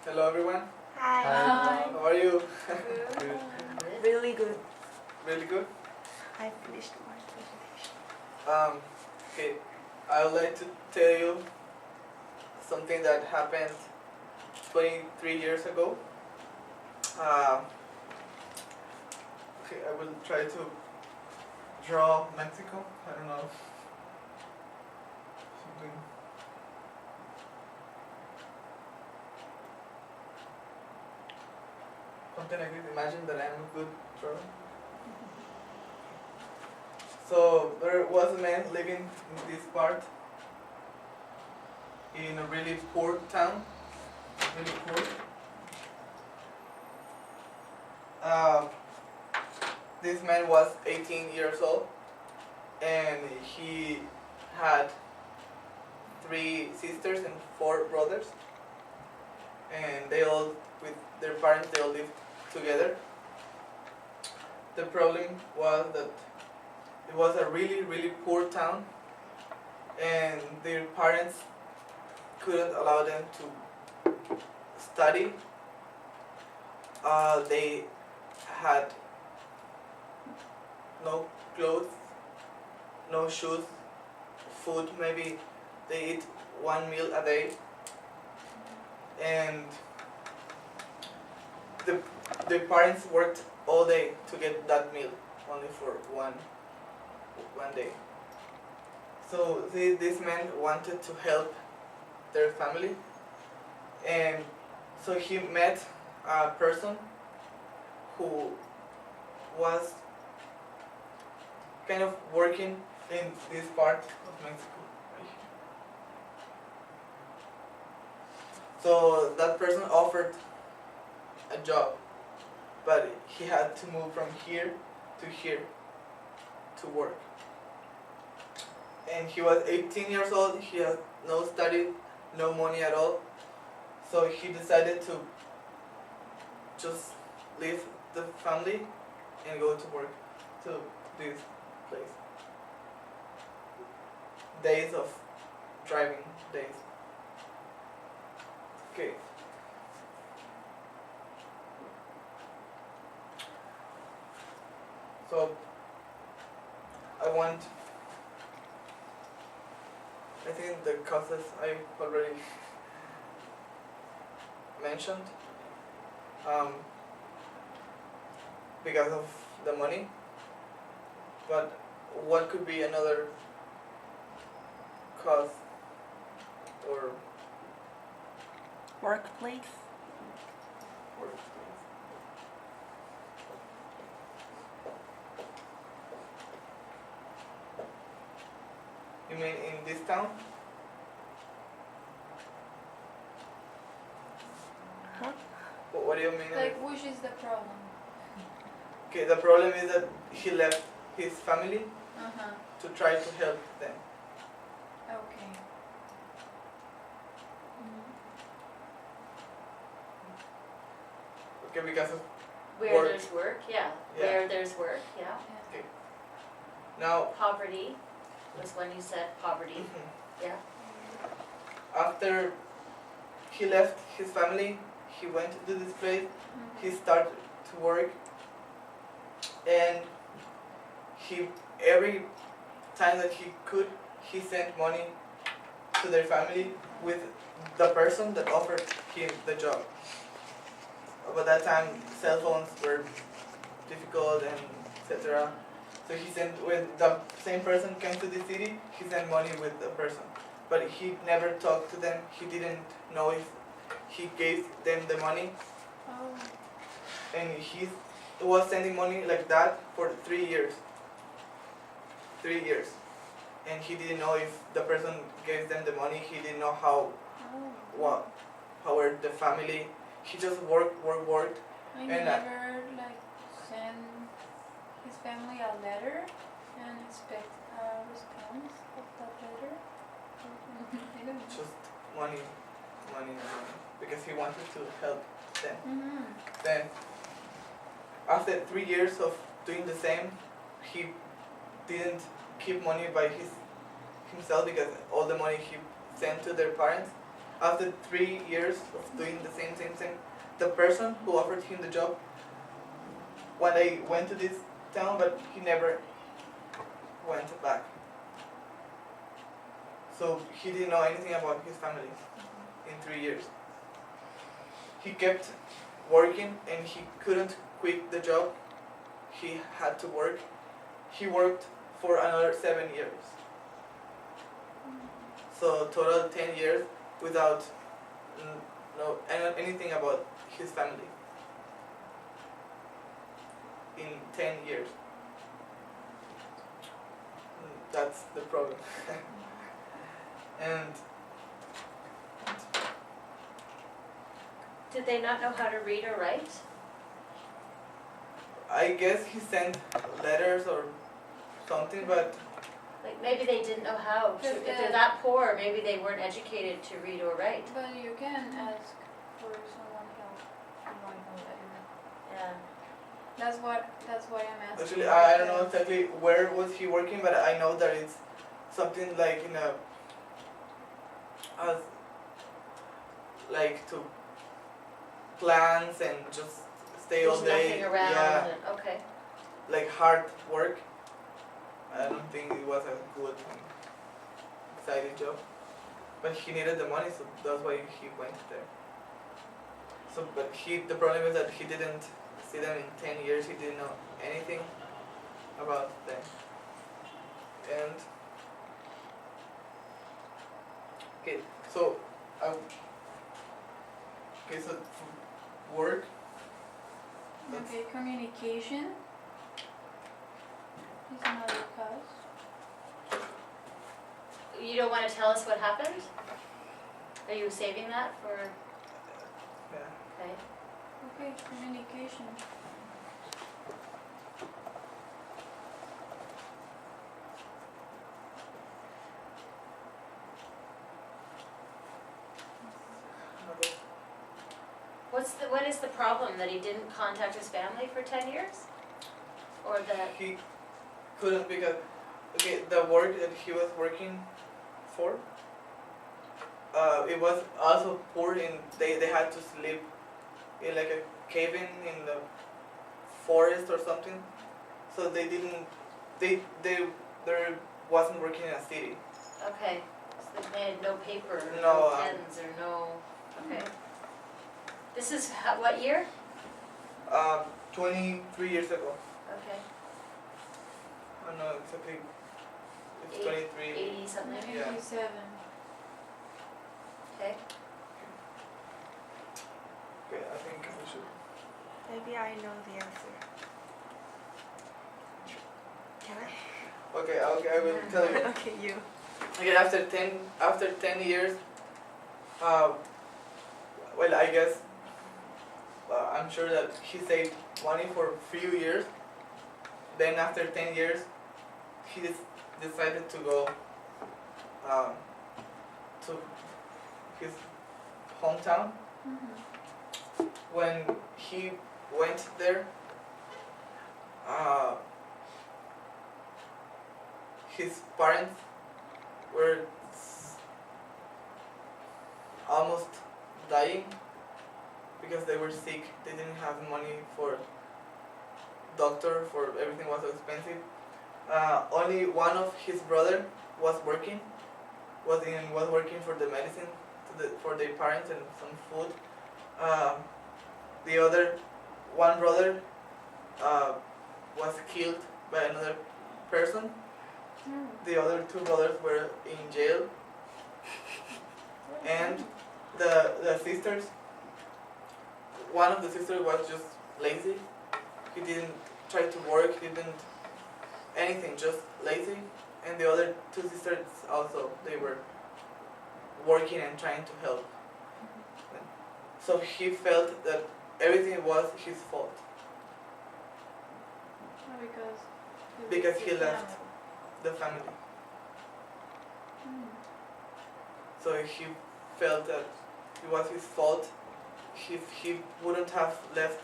Hello everyone. Hi. Hi. How are you? Good. Really good. Really good. I finished my presentation. Okay, I would like to tell you something that happened 23 years ago. Okay, I will try to draw Mexico. I don't know. Something. Something like this. Imagine that I'm a good drawer. So there was a man living in this part in a really poor town. Really poor. This man was 18 years old and he had 3 sisters and 4 brothers, and they all, with their parents, they all lived together. The problem was that it was a really poor town and their parents couldn't allow them to study. They had no clothes, no shoes, food, maybe they eat 1 meal a day, and the parents worked all day to get that meal, only for one day. So this man wanted to help their family, and so he met a person who was kind of working in this part of Mexico. So that person offered a job, but he had to move from here to work. And he was 18 years old, he had no study, no money at all. So he decided to just leave the family and go to work to this place. Days of driving days. Okay. So I think the causes I already mentioned, because of the money. But what could be another cause or Workplace. You mean in this town? Huh? What do you mean? Like, which is the problem? Okay, the problem is that he left his family Uh-huh. to try to help them. Okay. Okay, because of Where work. there's work, yeah. Yeah. Where there's work, yeah. Now, Poverty was when you said poverty, yeah. after he left his family, he went to this place, he started to work, and he, every time that he could, he sent money to their family with the person that offered him the job. But that time cell phones were difficult and etc. So he sent, when the same person came to the city, he sent money with the person. But he never talked to them, he didn't know if he gave them the money, Oh. and he was sending money like that for 3 years. 3 years. And he didn't know if the person gave them the money, he didn't know how were the family. He just worked. And And, never like send his family a letter and expect a response of that letter. I don't know. Just money, because he wanted to help them. Mm-hmm. Then, after 3 years of doing the same, he didn't keep money by himself, because all the money he sent to their parents, after 3 years of doing the same, the person who offered him the job, when I went to this town, but he never went back. So he didn't know anything about his family in 3 years. He kept working and he couldn't quit the job. He had to work. He worked for another 7 years. So total 10 years without know anything about his family. In 10 years. That's the problem. And Did they not know how to read or write? I guess he sent letters or something, but Like maybe they didn't know how to, if they're that poor, maybe they weren't educated to read or write. But you can ask for someone help if you want to know better. Yeah. That's why I'm asking. actually I don't know exactly where was he working, but I know that it's something like in a as like to plants and just stay all There's day. nothing around Yeah, and, okay. like hard work. I don't think it was a good and exciting job, but he needed the money, so that's why he went there. So, but the problem is that he didn't see them in 10 years. He didn't know anything about them. And okay, so so work. Okay, communication is another cause. You don't want to tell us what happened? Are you saving that for, Yeah. okay. Okay, communication. Okay. What is the problem, that he didn't contact his family for 10 years? Or that, He couldn't because the work that he was working for, it was also poor and they had to sleep in like a cabin in the forest or something. So they wasn't working in a city. okay, so they had no paper, No, no pens, or no, okay. This is what year? 23 years ago. Okay, I don't know exactly. It's Eight- 23. 80 something, Yeah. 97. okay. Okay, I think we should. Maybe I know the answer. Can I? Okay, I will tell you. Okay, you. Okay, after 10 years, well, I guess I'm sure that he saved money for a few years. Then after 10 years, he decided to go to his hometown. Mm-hmm. When he went there, his parents were almost dying because they were sick. They didn't have money for doctor, for everything was so expensive. Only one of his brother was working for the medicine for their parents and some food. The other one brother was killed by another person. The other two brothers were in jail, and the sisters, one of the sisters was just lazy. He didn't try to work, he didn't anything, just lazy. And the other two sisters also, they were working and trying to help. So he felt that everything was his fault because he left the family. So he felt that it was his fault. If he wouldn't have left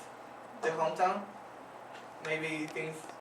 the hometown, maybe things